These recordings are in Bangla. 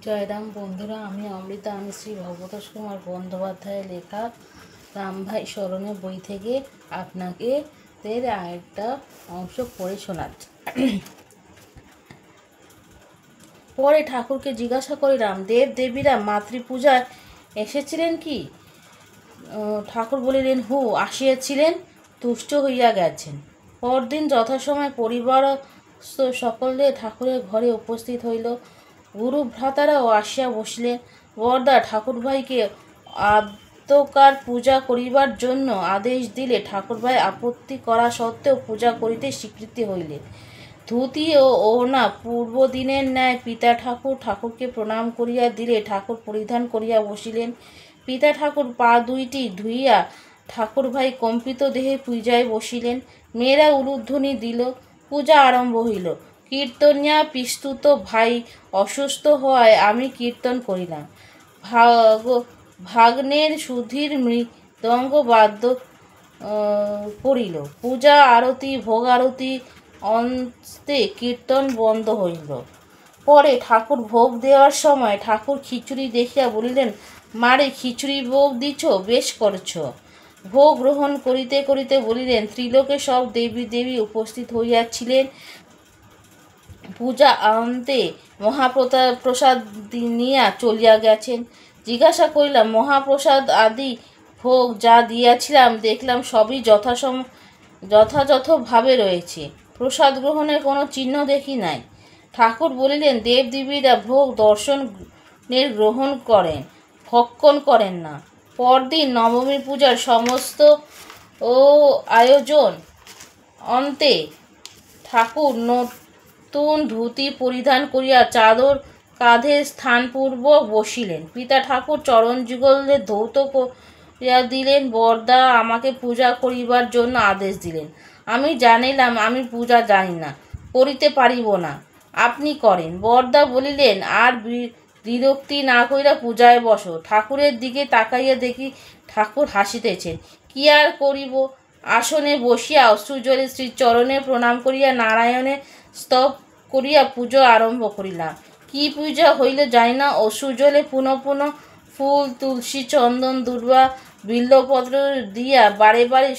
জয়রাম বন্ধুরা, আমি অমৃতা। আমি শ্রী ভগবতোষ কুমার বন্দ্যোপাধ্যায়ের লেখা রামভাই স্মরণে বই থেকে আপনাকে আরেকটা অংশ পড়ে শোনাচ্ছি। পরে ঠাকুরকে জিজ্ঞাসা করিলাম, দেব দেবীরা মাতৃপূজায় এসেছিলেন কি? ঠাকুর বলিলেন, আসিয়াছিলেন, তুষ্ট হইয়া গেছেন। পরদিন যথাসময় পরিবার সকলে ঠাকুরের ঘরে উপস্থিত হইল। গুরু ভ্রাতারাও আসিয়া বসিলেন। বরদা ঠাকুরভাইকে আদ্যকার পূজা করিবার জন্য আদেশ দিলে ঠাকুরভাই আপত্তি করা সত্ত্বেও পূজা করিতে স্বীকৃতি হইলেন। ধুতি ও ওড়না পূর্বদিনের ন্যায় পিতা ঠাকুরকে প্রণাম করিয়া দিলে ঠাকুর পরিধান করিয়া বসিলেন। পিতা ঠাকুর পা দুইটি ধুইয়া ঠাকুরভাই কম্পিত দেহে পূজায় বসিলেন। মেয়েরা উলুধ্বনি দিল, পূজা আরম্ভ হইল। কীর্তনিয়া পিস্তুত ভাই অসুস্থ হওয়ায় আমি কীর্তন করিলাম। ভাগ্নের সুধীর মৃদঙ্গ বাদ্য করিল। পূজা আরতি ভোগ আরতি অন্তে কীর্তন বন্ধ হইল। পরে ঠাকুর ভোগ দেওয়ার সময় ঠাকুর খিচুড়ি দেখিয়া বলিলেন, মারে খিচুড়ি ভোগ দিছ, বেশ করছ। ভোগ গ্রহণ করিতে করিতে বলিলেন, ত্রিলোকে সব দেবী দেবী উপস্থিত হইয়াছিলেন। পূজা অন্তে মহাপ্রসাদ নিয়া চলিয়া গেছেন। জিজ্ঞাসা করিলাম, মহাপ্রসাদ আদি ভোগ যা দিয়াছিলাম দেখলাম সবই যথাযথভাবে রয়েছে, প্রসাদ গ্রহণের কোনো চিহ্ন দেখি নাই। ঠাকুর বলিলেন, দেবদেবীরা ভোগ দর্শনের গ্রহণ করেন, ভক্ষণ করেন না। পরদিন নবমী পূজার সমস্ত আয়োজন অন্তে ঠাকুর নতুন ধুতি পরিধান করিয়া চাদর কাঁধে স্থানপূর্বক বসিলেন। পিতা ঠাকুর চরণ যুগলে ধৌত করিয়া দিলেন। বরদা আমাকে পূজা করিবার জন্য আদেশ দিলেন। আমি জানিলাম আমি পূজা জানি না, করিতে পারিব না, আপনি করেন। বরদা বলিলেন, আর বিরক্তি না কইরা পূজায় বসো। ঠাকুরের দিকে তাকাইয়া দেখি ঠাকুর হাসিতেছেন। কি আর করিব, আসনে বসিয়া অশ্রুজলে শ্রীচরণে প্রণাম করিয়া নারায়ণের স্তব করিয়া পুজো আরম্ভ করিলাম। কি পূজা হইল জানি না। অশ্রুজলে পুনঃ পুনঃ ফুল তুলসী চন্দন দুর্বা বিল্বপত্র দিয়া বারে বারে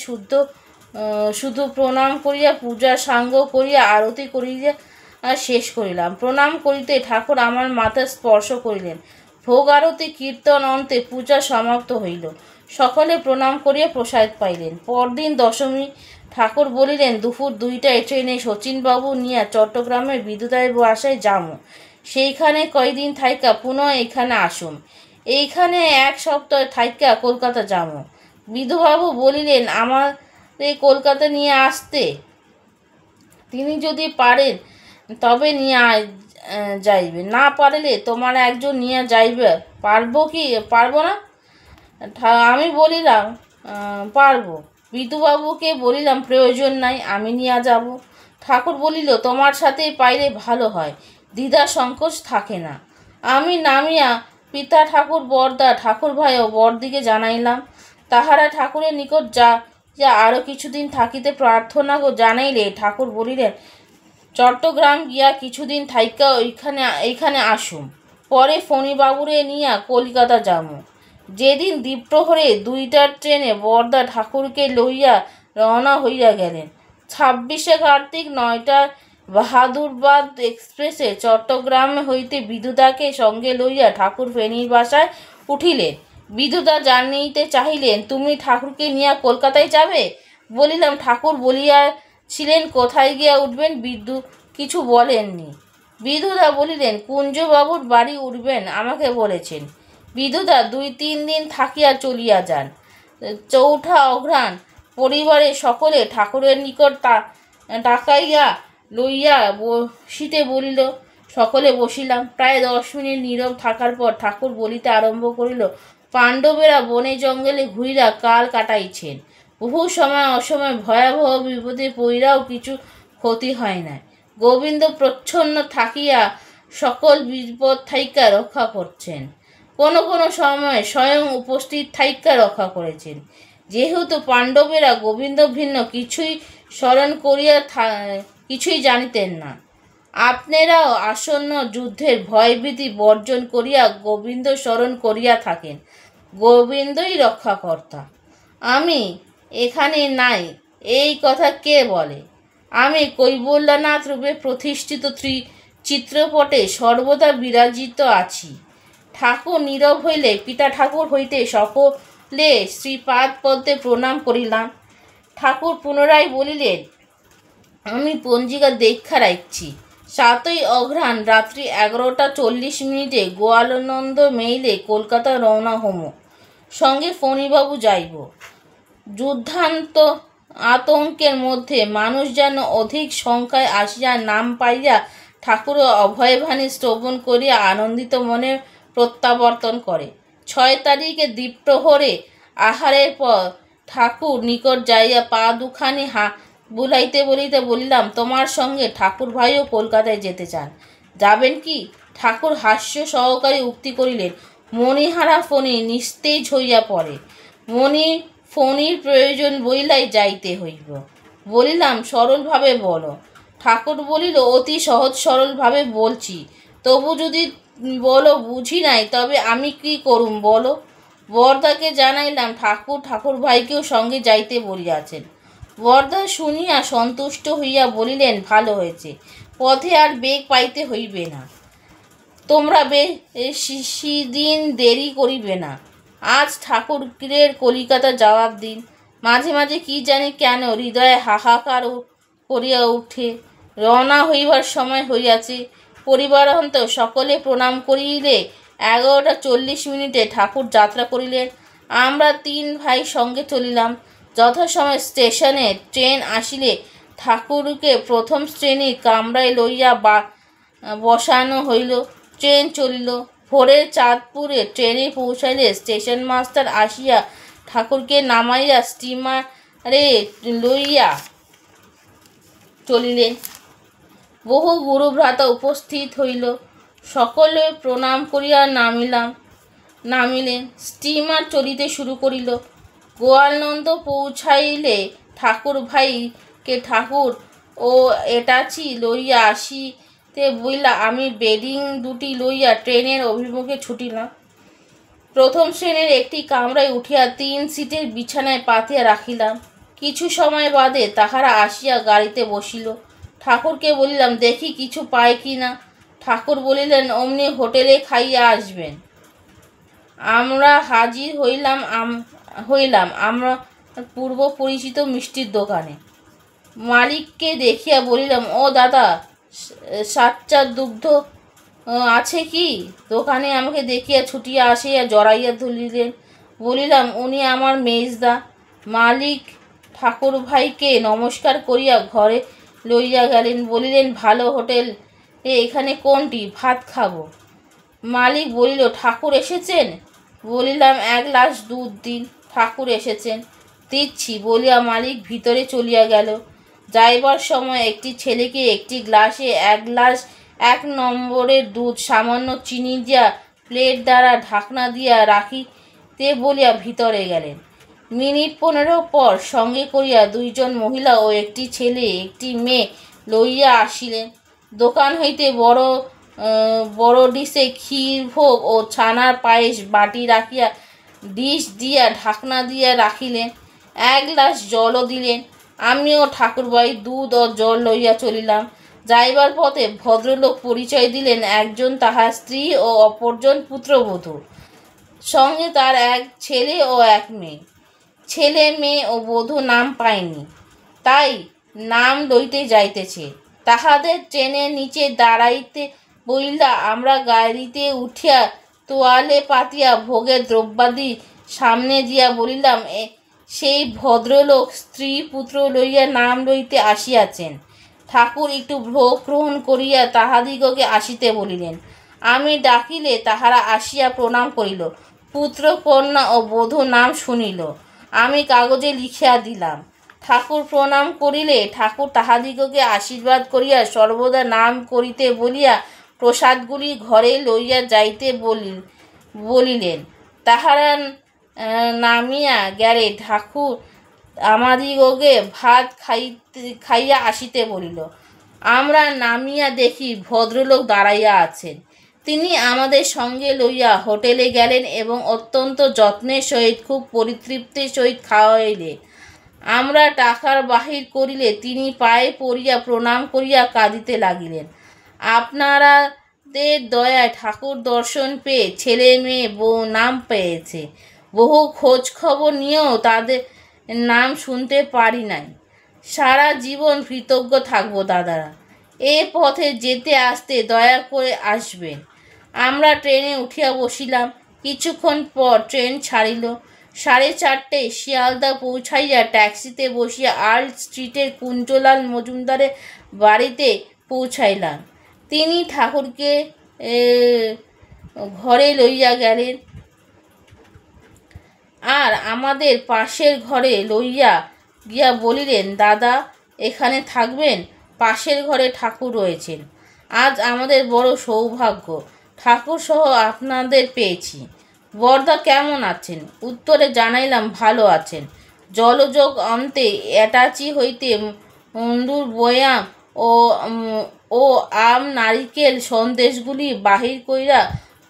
শুধু প্রণাম করিয়া পূজা সাঙ্গ করিয়া আরতি করিয়া শেষ করিলাম। প্রণাম করিতে ঠাকুর আমার মাথা স্পর্শ করিলেন। ভোগ আরতি কীর্তন অন্তে পূজা সমাপ্ত হইল। সকলে প্রণাম করিয়া প্রসাদ পাইলেন। পরদিন দশমী। ঠাকুর বলিলেন, দুপুর 2টায় ট্রেনে শচীনবাবু নিয়া চট্টগ্রামের বিদ্যুতায় বাসায় যামু। সেইখানে কয়দিন থাইকা পুনঃ এখানে আসুম। এইখানে 1 সপ্তাহ থাইকা কলকাতা যামু। বিধুবাবু বলিলেন, আমারে কলকাতা নিয়ে আসতে। তিনি যদি পারেন তবে নিয়ে যাইবে, না পারলে তোমার একজন নিয়ে যাইবে। পারবো না? আমি বলিলাম, পারবো। বিধুবাবুকে বলিলাম, প্রয়োজন নাই, আমি নিয়ে যাব। ঠাকুর বলিল, তোমার সাথেই পাইলে ভালো হয়, দ্বিধা সংকোচ থাকে না। আমি নামিয়া পিতা ঠাকুর, বরদা ঠাকুরভাই ও বরদিকে জানাইলাম। তাহারা ঠাকুরের নিকট যা আরও কিছুদিন থাকিতে প্রার্থনা জানাইলে ঠাকুর বলিলেন, চট্টগ্রাম গিয়া কিছুদিন থাইকা এইখানে আসুম। পরে ফণিবাবুরে নিয়া কলিকাতা যামু। যেদিন দ্বীপ্রহরে 2টার ট্রেনে বরদা ঠাকুরকে লইয়া রওনা হইয়া গেলেন। 26শে কার্তিক 9টায় বাহাদুরাবাদ এক্সপ্রেসে চট্টগ্রাম হইতে বিধুদাকে সঙ্গে লইয়া ঠাকুর ফেনীর বাসায় উঠিলেন। বিধুদা জানিতে চাহিলেন, তুমি ঠাকুরকে নিয়া কলকাতায় যাবে? বলিলাম, ঠাকুর বলিয়াছিলেন কোথায় গিয়া উঠবেন। বিধু কিছু বলেননি। বিধুদা বলিলেন, কুঞ্জবাবুর বাড়ি উঠবেন আমাকে বলেছেন। বিধুদা 2-3 দিন থাকিয়া চলিয়া যান। 4ঠা অঘ্রাণ পরিবারের সকলে ঠাকুরের নিকট টাকাইয়া লইয়া বসিতে বলিল। সকলে বসিলাম। প্রায় 10 মিনিট নীরব থাকার পর ঠাকুর বলিতে আরম্ভ করিল, পাণ্ডবেরা বনে জঙ্গলে ঘুরিয়া কাল কাটাইছেন। বহু সময় অসময় ভয়াবহ বিপদে পইরাও কিছু ক্ষতি হয় না। গোবিন্দ প্রচ্ছন্ন থাকিয়া সকল বিপদ থাইকা রক্ষা করছেন। কোনো কোনো সময় স্বয়ং উপস্থিত থাইকা রক্ষা করেছেন। যেহেতু পাণ্ডবেরা গোবিন্দ ভিন্ন কিছুই স্মরণ করিয়া কিছুই জানিতেন না, আপনারাও আসন্ন যুদ্ধের ভয়ভীতি বর্জন করিয়া গোবিন্দ স্মরণ করিয়া থাকেন। গোবিন্দই রক্ষাকর্তা। আমি এখানে নাই, এই কথা কে বলে? আমি কৈবল্যনাথ রূপে প্রতিষ্ঠিত চিত্রপটে সর্বদা বিরাজিত আছি। ঠাকুর নীরব হইলে পিতা ঠাকুর হইতে সকলে শ্রীপাদ পদ্মে প্রণাম করিলাম। ঠাকুর পুনরায় বলিলেন, আমি পঞ্জিকা দেখা রাখছি। 7ই অঘ্রাণ রাত্রি 11:40 গোয়ালনন্দ মেইলে কলকাতা রওনা হমো। সঙ্গে ফণিবাবু যাইব। যুদ্ধান্ত আতঙ্কের মধ্যে মানুষ যেন অধিক সংখ্যায় আসিয়া নাম পাইয়া ঠাকুর অভয়বাণী শ্রবণ করিয়া আনন্দিত মনে প্রত্যাবর্তন করে। 6 তারিখে দ্বিপ্রহরে আহারের পর ঠাকুর নিকট যাইয়া পা দুখানি বুলাইতে বলিতে বলিলাম, তোমার সঙ্গে ঠাকুর ভাইও কলকাতায় যেতে চান, যাবেন কি? ঠাকুর হাস্য সহকারে উক্তি করিলেন, মণিহারা ফণি নিস্তেজ হইয়া পড়ে। ফণির প্রয়োজন বইলাই যাইতে হইব। বলিলাম, সরলভাবে বলো। ঠাকুর বলিল, অতি সহজ সরলভাবে বলছি, তবু যদি বলো বুঝি নাই তবে আমি কি করুম বলো। বরদাকে জানাইলাম ঠাকুর ভাইকেও সঙ্গে যাইতে বলিয়াছেন। বরদা শুনিয়া সন্তুষ্ট হইয়া বলিলেন, ভালো হয়েছে, পথে আর বেগ পাইতে হইবে না। তোমরা বেশি দিন দেরি করিবে না। আজ ঠাকুরের কলিকাতা যাওয়ার দিন। মাঝে মাঝে কি জানি কেন হৃদয়ে হাহাকার করিয়া উঠে। রওনা হইবার সময় হইয়াছে। পরিবারান্ত সকলে প্রণাম করিলে 11:40 ঠাকুর যাত্রা করিলেন। আমরা 3 ভাই সঙ্গে চলিলাম। যথাসময়ে স্টেশনে ট্রেন আসিলে ঠাকুরকে প্রথম শ্রেণীর কামরায় লইয়া বসানো হইল। ট্রেন চলিল। ভোরের চাঁদপুরে ট্রেনে পৌঁছাইলে স্টেশন মাস্টার আসিয়া ঠাকুরকে নামাইয়া স্টিমারে লইয়া চলিলেন। বহু গুরুভ্রাতা উপস্থিত হইল। সকলে প্রণাম করিয়া নামিলেন। স্টিমার চলিতে শুরু করিল। গোয়ালনন্দ পৌঁছাইলে ঠাকুর ভাইকে ঠাকুর ও এটাচি লইয়া আসিতে বইলা আমি বেডিং দুটি লইয়া ট্রেনের অভিমুখে ছুটিলাম। প্রথম শ্রেণীর একটি কামরায় উঠিয়া 3 সিটের বিছানায় পাতিয়া রাখিলাম। কিছু সময় বাদে তাহারা আসিয়া গাড়িতে বসিল। ঠাকুরকে বলিলাম, দেখি কিছু পায় কি না। ঠাকুর বলিলেন, অমনি হোটেলে খাইয়া আসবেন। আমরা হাজির হইলাম আমরা পূর্ব পরিচিত মিষ্টির দোকানে। মালিককে দেখিয়া বলিলাম, ও দাদা, 7 চা দুগ্ধ আছে কি? দোকানে আমাকে দেখিয়া ছুটিয়া আসিয়া জড়াইয়া ধরিলেন। বলিলাম, উনি আমার মেজদা। মালিক ঠাকুর ভাইকে নমস্কার করিয়া ঘরে লইয়া গেলেন। বলিলেন, ভালো হোটেল এখানে কোনটি? ভাত খাবো। মালিক বলিল, ঠাকুর এসেছেন? বলিলাম, 1 গ্লাস দুধ দিন। ঠাকুর এসেছেন, দিচ্ছি বলিয়া মালিক ভিতরে চলিয়া গেল। যাইবার সময় একটি ছেলেকে একটি গ্লাসে 1 গ্লাস 1 নম্বরের দুধ সামান্য চিনি দিয়া প্লেট দ্বারা ঢাকনা দিয়া রাখিতে বলিয়া ভিতরে গেলেন। মিনিট 15 পর সঙ্গে করিয়া 2 জন মহিলা ও একটি ছেলে একটি মেয়ে লইয়া আসিলেন। দোকান হইতে বড় ডিশে ক্ষীর ভোগ ও ছানার পায়েস বাটি রাখিয়া ডিশ দিয়া ঢাকনা দিয়া রাখিলেন। 1 গ্লাস জলও দিলেন। আমিও ঠাকুরবাই দুধ ও জল লইয়া চলিলাম। যাইবার পথে ভদ্রলোক পরিচয় দিলেন, একজন তাহার স্ত্রী ও অপরজন পুত্রবধূ, সঙ্গে তার 1 ছেলে ও 1 মেয়ে। ছেলে মেয়ে ও বধূ নাম পায়নি, তাই নাম লইতে যাইতেছে। তাহাদের ট্রেনের নিচে দাঁড়াইতে বইলা আমরা গাড়িতে উঠিয়া তোয়ালে পাতিয়া ভোগের দ্রব্যাদি সামনে দিয়া বলিলাম, সেই ভদ্রলোক স্ত্রী পুত্র লইয়া নাম লইতে আসিয়াছেন। ঠাকুর একটু ভোগ গ্রহণ করিয়া তাহাদিগকে আসিতে বলিলেন। আমি ডাকিলে তাহারা আসিয়া প্রণাম করিল। পুত্র কন্যা ও বধূ নাম শুনিল। আমি কাগজে লিখিয়া দিলাম। ঠাকুর প্রণাম করিলে ঠাকুর তাহাদিগকে আশীর্বাদ করিয়া সর্বদা নাম করিতে বলিয়া প্রসাদগুলি ঘরে লইয়া যাইতে বলিলেন। তাহারা নামিয়া গেলে ঠাকুর আমাদিগকে ভাত খাইয়া আসিতে বলিল। আমরা নামিয়া দেখি ভদ্রলোক দাঁড়াইয়া আছেন। তিনি আমাদের সঙ্গে লইয়া হোটেলে গেলেন এবং অত্যন্ত যত্নের সহিত খুব পরিতৃপ্তির সহিত খাওয়াইলেন। আমরা টাকার বাহির করিলে তিনি পায়ে পড়িয়া প্রণাম করিয়া কাঁদিতে লাগিলেন। আপনারাদের দয়ায় ঠাকুর দর্শন পেয়ে ছেলে মেয়ে বউ নাম পেয়েছে। বহু খোঁজ খবর নিয়েও তাদের নাম শুনতে পারি নাই। সারা জীবন কৃতজ্ঞ থাকবো দাদারা। এ পথে যেতে আসতে দয়া করে আসবেন। আমরা ট্রেনে উঠিয়া বসিলাম। কিছুক্ষণ পর ট্রেন ছাড়িল। 4:30 শিয়ালদা পৌঁছাইয়া ট্যাক্সিতে বসিয়া আর্ল স্ট্রিটের কুঞ্জলাল মজুমদারের বাড়িতে পৌঁছাইলাম। তিনি ঠাকুরকে ঘরে লইয়া গেলেন আর আমাদের পাশের ঘরে লইয়া গিয়া বলিলেন, দাদা এখানে থাকবেন? পাশের ঘরে ঠাকুর রয়েছেন। আজ আমাদের বড় সৌভাগ্য, ঠাকুর সহ আপনাদের পেয়েছি। বরদা কেমন আছেন? উত্তরে জানাইলাম, ভালো আছেন। জলযোগ অন্তে অ্যাটাচি হইতে মন্দুর বয়াম ও আম নারিকেল সন্দেশগুলি বাহির কইরা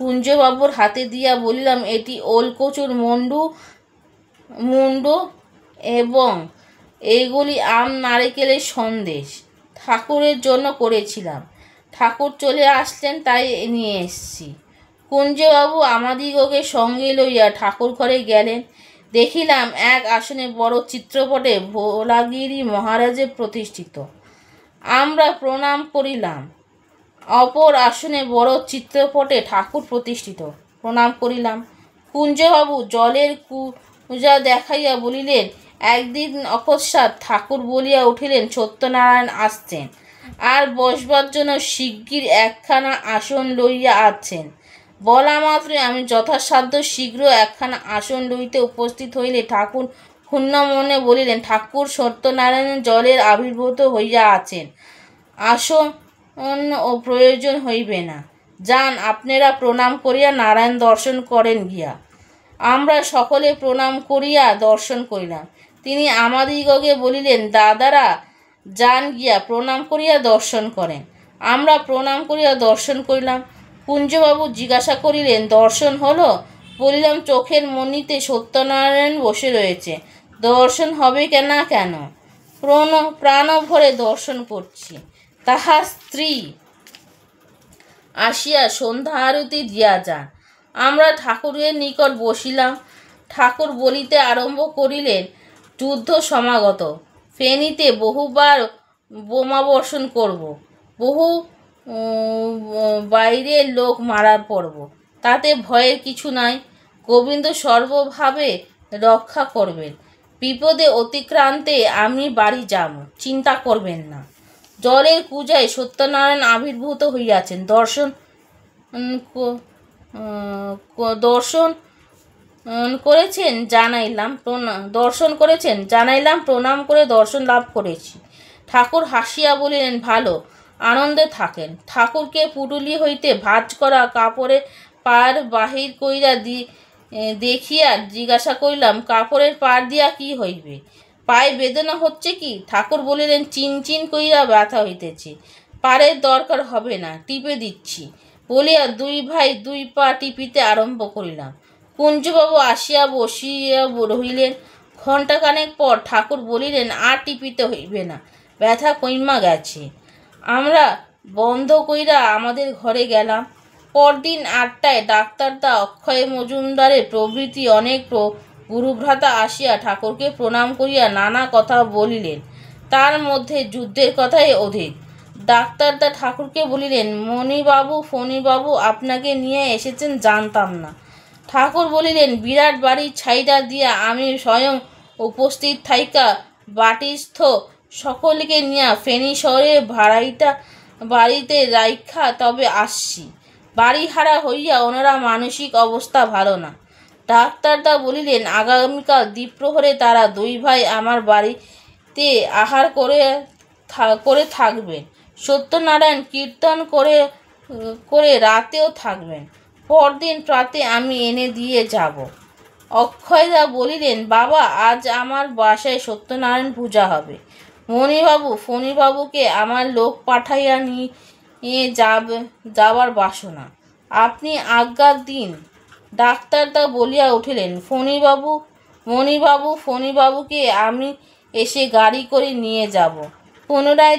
কুঞ্জবাবুর হাতে দিয়া বলিলাম, এটি ওলকচুর মুন্ডু এবং এইগুলি আম নারিকেলের সন্দেশ ঠাকুরের জন্য করেছিলাম। ঠাকুর চলে আসলেন তাই নিয়ে এসছি। কুঞ্জবাবু আমাদিগকে সঙ্গে লইয়া ঠাকুর ঘরে গেলেন। দেখিলাম এক আসনে বড় চিত্রপটে ভোলাগিরি মহারাজের প্রতিষ্ঠিত। আমরা প্রণাম করিলাম। অপর আসনে বড় চিত্রপটে ঠাকুর প্রতিষ্ঠিত। প্রণাম করিলাম। কুঞ্জবাবু জলের কুজা দেখাইয়া বলিলেন, একদিন অকস্মাৎ ঠাকুর বলিয়া উঠিলেন, সত্যনারায়ণ আসছেন আর বসবার জন্য শিগগির একখানা আসন লইয়া আছেন। বলা মাত্রই আমি যথাসাধ্য শীঘ্র একখানা আসন লইতে উপস্থিত হইলে ঠাকুর ক্ষুণ্ণ মনে বলিলেন, ঠাকুর সত্যনারায়ণ জলের আবির্ভূত হইয়া আছেন, আসন ও প্রয়োজন হইবে না। যান, আপনারা প্রণাম করিয়া নারায়ণ দর্শন করেন গিয়া। আমরা সকলে প্রণাম করিয়া দর্শন করিলাম। তিনি আমাদিগকে বলিলেন, দাদারা যান গিয়া প্রণাম করিয়া দর্শন করেন। আমরা প্রণাম করিয়া দর্শন করিলাম। কুঞ্জবাবু জিজ্ঞাসা করিলেন, দর্শন হলো? বলিলাম, চোখের মণিতে সত্যনারায়ণ বসে রয়েছে, দর্শন হবে না কেন? প্রাণ ভরে দর্শন করছি। তাহার স্ত্রী আসিয়া সন্ধ্যা আরতি দিয়া যান। আমরা ঠাকুরের নিকট বসিলাম। ঠাকুর বলিতে আরম্ভ করিলেন, যুদ্ধ সমাগত, ফেনীতে বহুবার বোমাবর্ষণ করব, বহু বাইরের লোক মারার পড়ব, তাতে ভয়ের কিছু নাই। গোবিন্দ সর্বভাবে রক্ষা করবেন। বিপদে অতিক্রান্তে আমি বাড়ি যাব, চিন্তা করবেন না। জলের পূজায় সত্যনারায়ণ আবির্ভূত হইয়াছেন, দর্শন করেছেন জানাইলাম, প্রণাম করে দর্শন লাভ করেছি। ঠাকুর হাসিয়া বলিলেন, ভালো, আনন্দে থাকেন। ঠাকুরকে পুটুলি হইতে ভাঁজ করা কাপড়ে পাড় বাহির কইরা দেখিয়া জিজ্ঞাসা করিলাম, কাপড়ের পাড় দিয়া কি হইবে? পায়ে বেদনা হচ্ছে কি? ঠাকুর বলিলেন, চিনচিন কইরা ব্যথা হইতেছে, পাড়ের দরকার হবে না, টিপে দিচ্ছি বলিয়া দুই ভাই দুই পা টিপিতে আরম্ভ করিলাম। কুঞ্জবাবু আসিয়া বসিয়া রহিলেন। ঘণ্টাখানেক পর ঠাকুর বলিলেন, আর টিপিতে হইবে না, ব্যথা কইমা গেছে। আমরা বন্ধ কইরা আমাদের ঘরে গেলাম। পরদিন 8টায় ডাক্তারদা, অক্ষয় মজুমদারের প্রভৃতি অনেক গুরুভ্রাতা আসিয়া ঠাকুরকে প্রণাম করিয়া নানা কথা বলিলেন। তার মধ্যে যুদ্ধের কথাই অধিক। ডাক্তারদা ঠাকুরকে বলিলেন, মণিবাবু ফণিবাবু আপনাকে নিয়ে এসেছেন, জানতাম না। ঠাকুর বলিলেন, বিরাট বাড়ি ছাইড়া দিয়া আমি স্বয়ং উপস্থিত থাইকা বাটিস্থ সকলকে নিয়া ফেনী শহরে বাড়িতে রাইখা তবে আসছি। বাড়িহারা হইয়া ওনারা মানসিক অবস্থা ভালো না। ডাক্তারদা বলিলেন, আগামীকাল দ্বিপ্রহরে তারা দুই ভাই আমার বাড়িতে আহার করে থাকবেন। সত্যনারায়ণ কীর্তন করে রাতেও থাকবেন। পরদিন প্রাতে আমি এনে দিয়ে যাব। অক্ষয়দা বলিলেন, বাবা, আজ আমার বাসায় সত্যনারায়ণ পূজা হবে, ফণিবাবুকে আমার লোক পাঠাইয়া নিয়ে যাবার বাসনা, আপনি আজ্ঞা দিন। ডাক্তার তা বলিয়া উঠিলেন, ফণিবাবুকে আমি এসে গাড়ি করে নিয়ে যাব, পুনরায়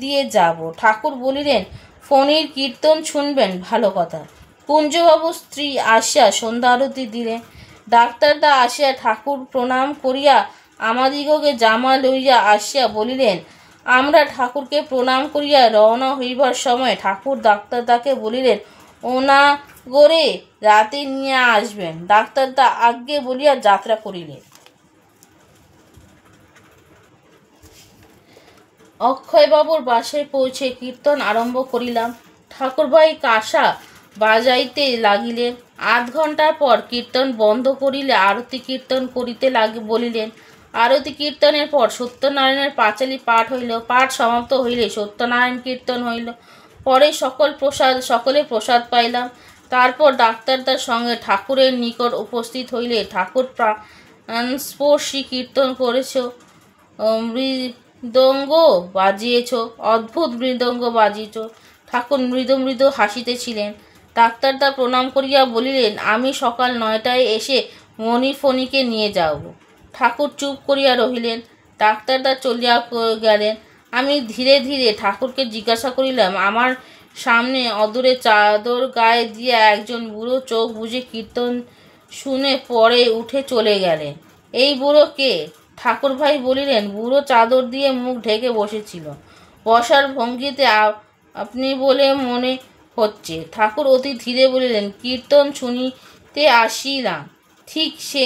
দিয়ে যাব। ঠাকুর বলিলেন, ফণির কীর্তন শুনবেন, ভালো কথা। কুঞ্জবাবুর স্ত্রী আসিয়া সন্ধ্যা আরতি দিলেন। ডাক্তারদা আসিয়া ঠাকুর প্রণাম করিয়া আমাদিগকে জামা লইয়া আসিয়া বলিলেন, আমরা ঠাকুরকে প্রণাম করিয়া রওনা হইবার সময় ঠাকুর ডাক্তারদাকে বলিলেন, ওনাগরে রাতে নিয়ে আসবেন। ডাক্তারদা আজ্ঞে বলিয়া যাত্রা করিলেন। অক্ষয়বাবুর বাসায় পৌঁছে কীর্তন আরম্ভ করিলাম। ঠাকুরভাই কাঁসা বাজাইতে লাগিলেন। আধ ঘণ্টার পর কীর্তন বন্ধ করিলে আরতি কীর্তন করিতে বলিলেন। আরতি কীর্তনের পর সত্যনারায়ণের পাঁচালী পাঠ হইল। পাঠ সমাপ্ত হইলে সত্যনারায়ণ কীর্তন হইল। পরে সকলে প্রসাদ পাইলাম। তারপর ডাক্তারদার সঙ্গে ঠাকুরের নিকট উপস্থিত হইলে ঠাকুর প্রাণস্পর্শী কীর্তন করেছ, মৃদঙ্গ বাজিয়েছ, অদ্ভুত মৃদঙ্গ বাজিয়েছ। ঠাকুর মৃদু মৃদু হাসিতেছিলেন। ডাক্তারদা প্রণাম করিয়া বলিলেন, আমি সকাল 9টায় এসে ফণিকে নিয়ে যাব। ঠাকুর চুপ করিয়া রহিলেন। ডাক্তারদা চলিয়া গেলেন। আমি ধীরে ধীরে ঠাকুরকে জিজ্ঞাসা করিলাম, আমার সামনে অদূরে চাদর গায়ে দিয়ে একজন বুড়ো চোখ বুজে কীর্তন শুনে পরে উঠে চলে গেলেন। এই বুড়ো কে? ঠাকুরভাই বলিলেন, বুড়ো চাদর দিয়ে মুখ ঢেকে বসেছিল, বসার ভঙ্গিতে আপনি বলে মনে হচ্ছে। ঠাকুর অতি ধীরে বলিলেন, কীর্তন শুনিতে আসিলাম। ঠিক সে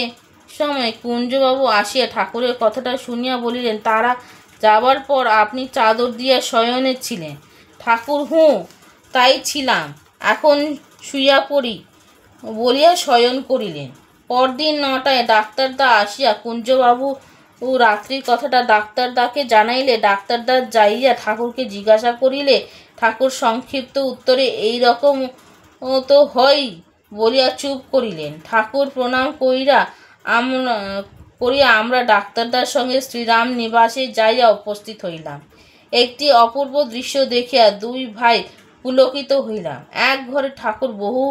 সময় কুঞ্জবাবু আসিয়া ঠাকুরের কথাটা শুনিয়া বলিলেন, তারা যাবার পর আপনি চাদর দিয়া শয়নে ছিলেন? ঠাকুর, তাই ছিলাম, এখন শুইয়া পড়ি বলিয়া শয়ন করিলেন। পরদিন 9টায় ডাক্তারদা আসিয়া কুঞ্জবাবু রাত্রির কথাটা ডাক্তারদাকে জানাইলে ডাক্তারদা যাইয়া ঠাকুরকে জিজ্ঞাসা করিলে ঠাকুর সংক্ষিপ্ত উত্তরে এই রকম তো হয় বলিয়া চুপ করিলেন। ঠাকুর প্রণাম করিয়া আমরা ডাক্তারদার সঙ্গে শ্রীরাম নিবাসে যাইয়া উপস্থিত হইলাম। একটি অপূর্ব দৃশ্য দেখিয়া দুই ভাই পুলকিত হইলাম। এক ঘরে ঠাকুর বহু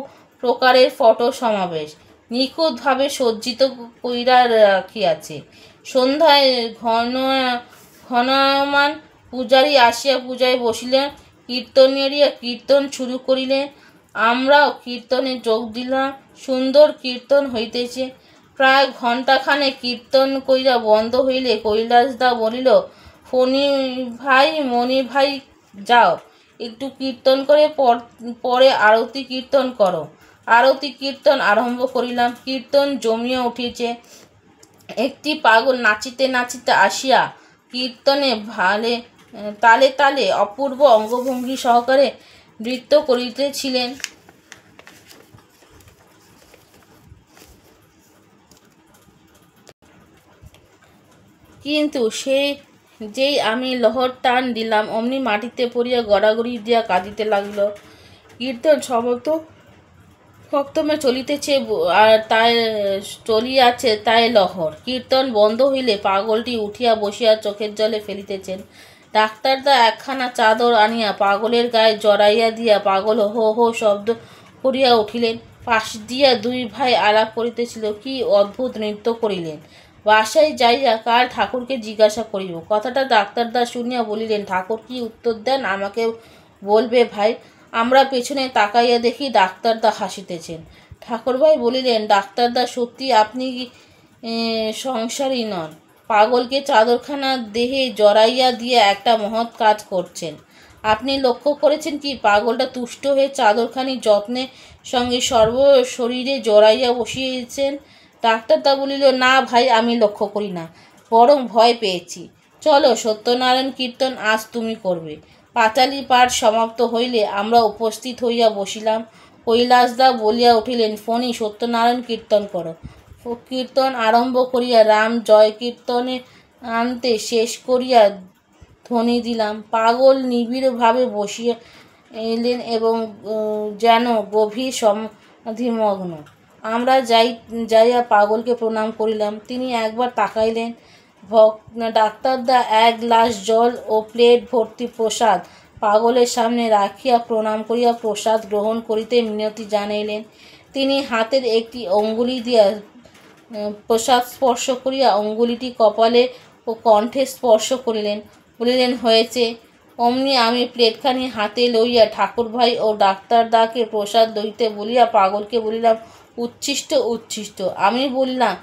প্রকারের ফটো সমাবেশ নিখুঁতভাবে সজ্জিত কইরা রাখিয়াছে। সন্ধ্যায় ঘনায়মান পূজারী আসিয়া পূজায় বসিলেন। কীর্তনিয়ারা কীর্তন শুরু করিলেন। আমরাও কীর্তনে যোগ দিলাম। সুন্দর কীর্তন হইতেছে। প্রায় ঘণ্টাখানেক কীর্তন কইরা বন্ধ হইলে কৈলাসদা বলিল, মণি ভাই যাও, একটু কীর্তন করে পরে আরতি কীর্তন করো। আরতি কীর্তন আরম্ভ করিলাম। কীর্তন জমিয়া উঠিছে। একটি পাগল নাচিতে নাচিতে আসিয়া কীর্তনে তালে তালে অপূর্ব অঙ্গভঙ্গি সহকারে নৃত্য করিতেছিলেন। কিন্তু যেই আমি লহর টান দিলাম, অমনি মাটিতে পড়িয়া গড়াগড়ি দিয়া কাঁদিতে লাগিল। কীর্তন সপ্তমে চলিতেছে আর তাই চলিয়াছে তাই লহর। কীর্তন বন্ধ হইলে পাগলটি উঠিয়া বসিয়া চোখের জলে ফেলিতেছেন। ডাক্তারদা একখানা চাদর আনিয়া পাগলের গায়ে জড়াইয়া দিয়া পাগল হো হো শব্দ করিয়া উঠিলেন। পাশ দিয়া দুই ভাই আলাপ করিতেছিল। কি অদ্ভুত নৃত্য করিলেন! বাসায় যাইয়া কাল ঠাকুরকে জিজ্ঞাসা করিব। কথাটা ডাক্তারদা শুনিয়া বলিলেন, ঠাকুর কি উত্তর দেন আমাকে বলবে ভাই? আমরা পেছনে তাকাইয়া দেখি ডাক্তারদা হাসিতেছেন। ঠাকুরভাই বলিলেন, ডাক্তারদা, সত্যি আপনি সংসারী নন। পাগলকে চাদরখানা দেহে জড়াইয়া দিয়ে একটা মহৎ কাজ করছেন। আপনি লক্ষ্য করেছেন কি, পাগলটা তুষ্ট হয়ে চাদরখানি যত্নের সঙ্গে শরীরে জড়াইয়া বসিয়েছেন? ডাক্তারদা বলিল, না ভাই, আমি লক্ষ্য করি না, বরং ভয় পেয়েছি। চলো, সত্যনারায়ণ কীর্তন আজ তুমি করবে। পাঁচালী পাঠ সমাপ্ত হইলে আমরা উপস্থিত হইয়া বসিলাম। কৈলাসদা বলিয়া উঠিলেন, ফণি, সত্যনারায়ণ কীর্তন করো। কীর্তন আরম্ভ করিয়া রাম জয় কীর্তনে আনতে শেষ করিয়া ধ্বনি দিলাম। পাগল নিবিড়ভাবে বসিয়া এলেন এবং যেন গভীর সমাধিমগ্ন। আমরা যাইয়া পাগলকে প্রণাম করিলাম। তিনি একবার তাকাইলেন, ডাক্তারদা এক গ্লাস জল ও প্লেট ভর্তি প্রসাদ পাগলের সামনে রাখিয়া প্রণাম করিয়া প্রসাদ গ্রহণ করিতে মিনতি জানাইলেন। তিনি হাতের একটি অঙ্গুলি দিয়া প্রসাদ স্পর্শ করিয়া অঙ্গুলিটি কপালে ও কণ্ঠে স্পর্শ করিলেন, বলিলেন, হয়েছে। অমনি আমি প্লেটখানি হাতে লইয়া ঠাকুরভাই ও ডাক্তারদাকে প্রসাদ লইতে বলিয়া পাগলকে বলিলাম, উচ্ছিষ্ট উচ্ছিষ্ট। আমি বললাম,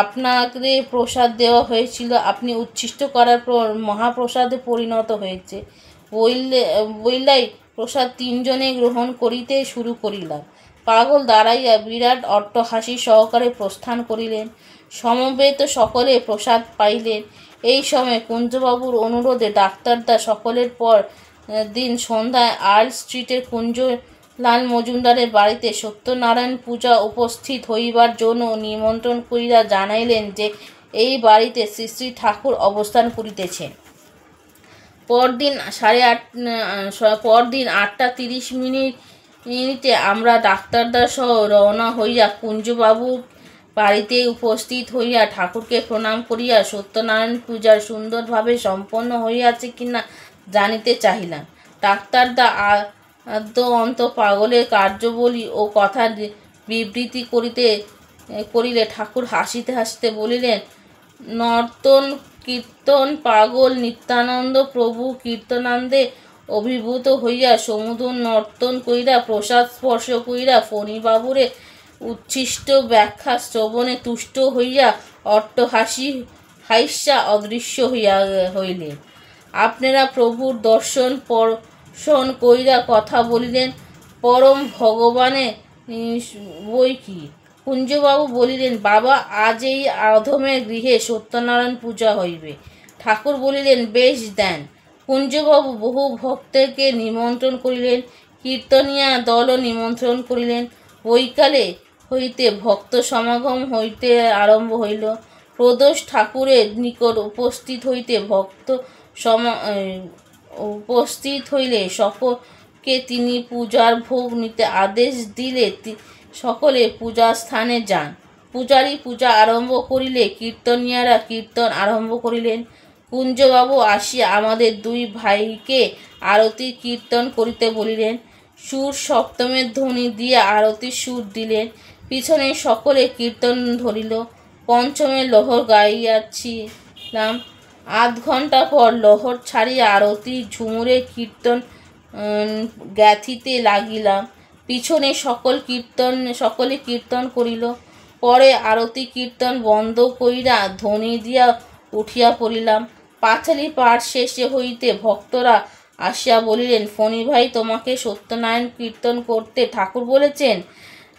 আপনাকে প্রসাদ দেওয়া হয়েছিল, আপনি উচ্ছিষ্ট করার পর মহাপ্রসাদে পরিণত হয়েছে। বললাই প্রসাদ তিনজনে গ্রহণ করিতে শুরু করিলাম। পাগল দাঁড়াইয়া বিরাট অট্টহাসি সহকারে প্রস্থান করিলেন। সমবেত সকলে প্রসাদ পাইলেন। এই সময় কুঞ্জবাবুর অনুরোধে ডাক্তারদা সকলের পর দিন সন্ধ্যায় আর্ল স্ট্রিটের কুঞ্জলাল মজুমদারের বাড়িতে সত্যনারায়ণ পূজা উপস্থিত হইবার জন্য নিমন্ত্রণ করিয়া জানাইলেন যে এই বাড়িতে শ্রী শ্রী ঠাকুর অবস্থান করিতেছেন। পরদিন 8:30 আমরা ডাক্তারদা সহ রওনা হইয়া কুঞ্জবাবুর বাড়িতে উপস্থিত হইয়া ঠাকুরকে প্রণাম করিয়া সত্যনারায়ণ পূজার সুন্দরভাবে সম্পন্ন হইয়াছে কিনা জানিতে চাহিলাম। ডাক্তারদা অন্ত পাগলের কার্যবলী ও কথা বিবৃতি করিলে ঠাকুর হাসিতে হাসিতে বলিলেন, নর্তন কীর্তন পাগল নিত্যানন্দ প্রভু কীর্তনান্দে অভিভূত হইয়া সমুদ্র নর্তন কইরা প্রসাদ স্পর্শ কইরা ফণিবাবুরে উচ্ছিষ্ট ব্যাখ্যা শ্রবণে তুষ্ট হইয়া হাস্যা অদৃশ্য হইলেন। আপনারা প্রভুর দর্শন কইরা কথা বলিলেন, পরম ভগবানে বই কি? কুঞ্জবাবু বলিলেন, বাবা, আজ এই অধমের গৃহে সত্যনারায়ণ পূজা হইবে। ঠাকুর বলিলেন, বেশ দেন। কুঞ্জবাবু বহু ভক্তকে নিমন্ত্রণ করিলেন, কীর্তনিয়া দলও নিমন্ত্রণ করিলেন। বৈকালে হইতে ভক্ত সমাগম হইতে আরম্ভ হইল। প্রদোষ ঠাকুরের নিকট উপস্থিত হইলে সকলকে তিনি পূজার ভোগ নিতে আদেশ দিলে সকলে পূজাস্থানে যান। পূজারী পূজা আরম্ভ করিলে কীর্তনিয়ারা কীর্তন আরম্ভ করিলেন। কুঞ্জবাবু আসিয়া আমাদের দুই ভাইকে আরতি কীর্তন করিতে বলিলেন। সুর সপ্তমের ধ্বনি দিয়া আরতির সুর দিলেন। পিছনে সকলে কীর্তন ধরিল। পঞ্চমে লহর গাইয়াছিলাম। আধ ঘণ্টা পর লহর ছাড়িয়া আরতি ঝুমুরে কীর্তন গাথিতে লাগিলাম। পিছনে সকলে কীর্তন করিল। পরে আরতি কীর্তন বন্ধ কইরা ধ্বনি দিয়া উঠিয়া পড়িলাম। পাঁচালি পাঠ শেষে হইতে ভক্তরা আসিয়া বলিলেন, ফণি ভাই, তোমাকে সত্যনারায়ণ কীর্তন করতে ঠাকুর বলেছেন।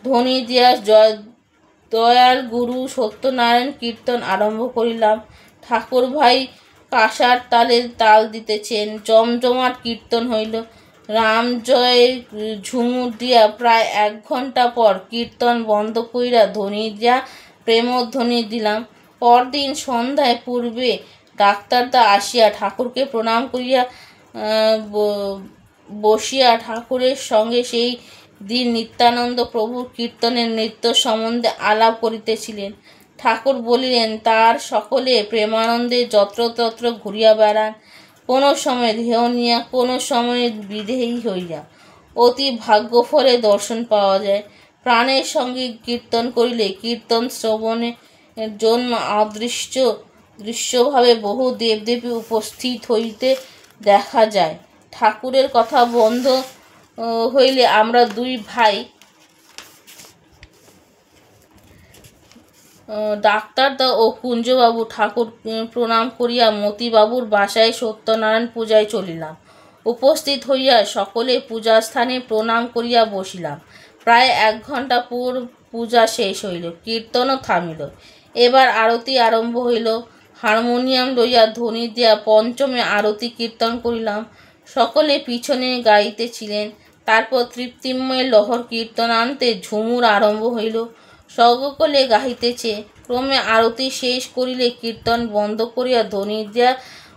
ধ্বনি দিয়া দয়াল গুরু সত্যনারায়ণ কীর্তন আরম্ভ করিলাম। ঠাকুর ভাই কাঁসার তালে তাল দিতেছেন। জমজমাট কীর্তন হইল। রামজয় ঝুমুর দিয়া প্রায় 1 ঘণ্টা পর কীর্তন বন্ধ কইরা ধ্বনি দিয়া প্রেমধ্বনি দিলাম। পরদিন সন্ধ্যায় পূর্বে ডাক্তারদা আসিয়া ঠাকুরকে প্রণাম করিয়া বসিয়া ঠাকুরের সঙ্গে সেই দিন নিত্যানন্দ প্রভুর কীর্তনের নৃত্য সম্বন্ধে আলাপ করিতেছিলেন। ঠাকুর বলিলেন, তার সকলে প্রেমানন্দে যত্রতত্র ঘুরিয়া বেড়ান, কোনো সময় ঢেউ নিয়া, কোনো সময় বিদেহী হইয়া। অতি ভাগ্যফলে দর্শন পাওয়া যায়। প্রাণের সঙ্গে কীর্তন করিলে কীর্তন শ্রবণের জন্য দৃশ্যভাবে বহু দেবদেবী উপস্থিত হইতে দেখা যায়। ঠাকুরের কথা বন্ধ হইলে আমরা দুই ভাই ডাক্তারদা ও কুঞ্জবাবু ঠাকুর প্রণাম করিয়া মতিবাবুর বাসায় সত্যনারায়ণ পূজায় চলিলাম। উপস্থিত হইয়া সকলে পূজাস্থানে প্রণাম করিয়া বসিলাম। প্রায় 1 ঘণ্টা পূর পূজা শেষ হইল, কীর্তনও থামিল। এবার আরতি আরম্ভ হইল। হারমোনিয়াম লইয়া ধ্বনি দিয়া পঞ্চমে আরতি কীর্তন করিলাম। সকলে পিছনে গাইতেছিলেন। তারপর তৃপ্তিময় লহর কীর্তনান্তে ঝুমুর আরম্ভ হইল। সকলে গাহিতেছে। ক্রমে আরতি শেষ করিলে কীর্তন বন্ধ করিয়া ধ্বনি দিয়া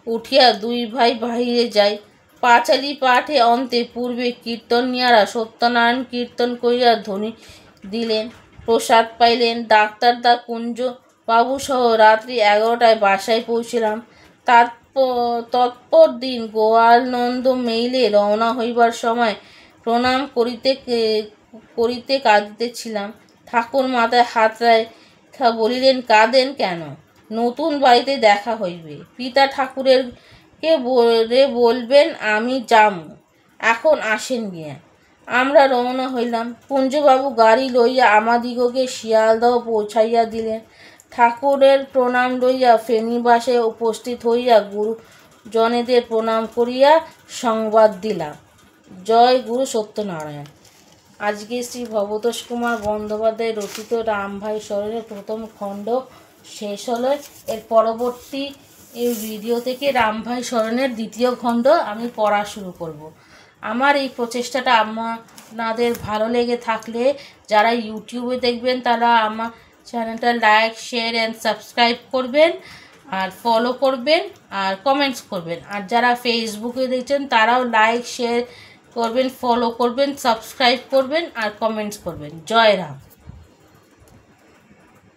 উঠিয়া দুই ভাই বাহিরে যায়। পাঁচালি পাঠে অন্তে পূর্বে কীর্তনিয়ারা সত্যনারায়ণ কীর্তন করিয়া ধ্বনি দিলেন, প্রসাদ পাইলেন। ডাক্তারদা বাবুসহ রাত্রি 11টায় বাসায় পৌঁছিলাম। তৎপর দিন গোয়ালনন্দ মেইলে রওনা হইবার সময় প্রণাম করিতে কাঁদিতেছিলাম। ঠাকুর মাথায় হাত রাখা বলিলেন, কাঁদেন কেন? নতুন বাড়িতে দেখা হইবে। পিতা ঠাকুরের কে বলবেন আমি যামু, এখন আসেন গিয়া। আমরা রওনা হইলাম। কুঞ্জবাবু গাড়ি লইয়া আমাদিগকে শিয়ালদহ পৌঁছাইয়া দিলেন। ঠাকুরের প্রণাম লইয়া ফেনীবাসে উপস্থিত হইয়া গুরুজনেদের প্রণাম করিয়া সংবাদ দিলাম। জয় গুরু সত্যনারায়ণ। আজকে শ্রী ভবতোষ কুমার বন্দ্যোপাধ্যায় রচিত রামভাই স্মরণের প্রথম খণ্ড শেষ হলো। এর পরবর্তী এই ভিডিও থেকে রামভাই স্মরণের দ্বিতীয় খণ্ড আমি পড়া শুরু করব। আমার এই প্রচেষ্টাটা আপনাদের ভালো লেগে থাকলে যারা ইউটিউবে দেখবেন তারা আমার চ্যানেলটা লাইক, শেয়ার অ্যান্ড সাবস্ক্রাইব করবেন, আর ফলো করবেন, আর কমেন্টস করবেন। আর যারা ফেসবুকে দেখছেন তারাও লাইক, শেয়ার করবেন, ফলো করবেন, সাবস্ক্রাইব করবেন আর কমেন্টস করবেন। জয় রাম।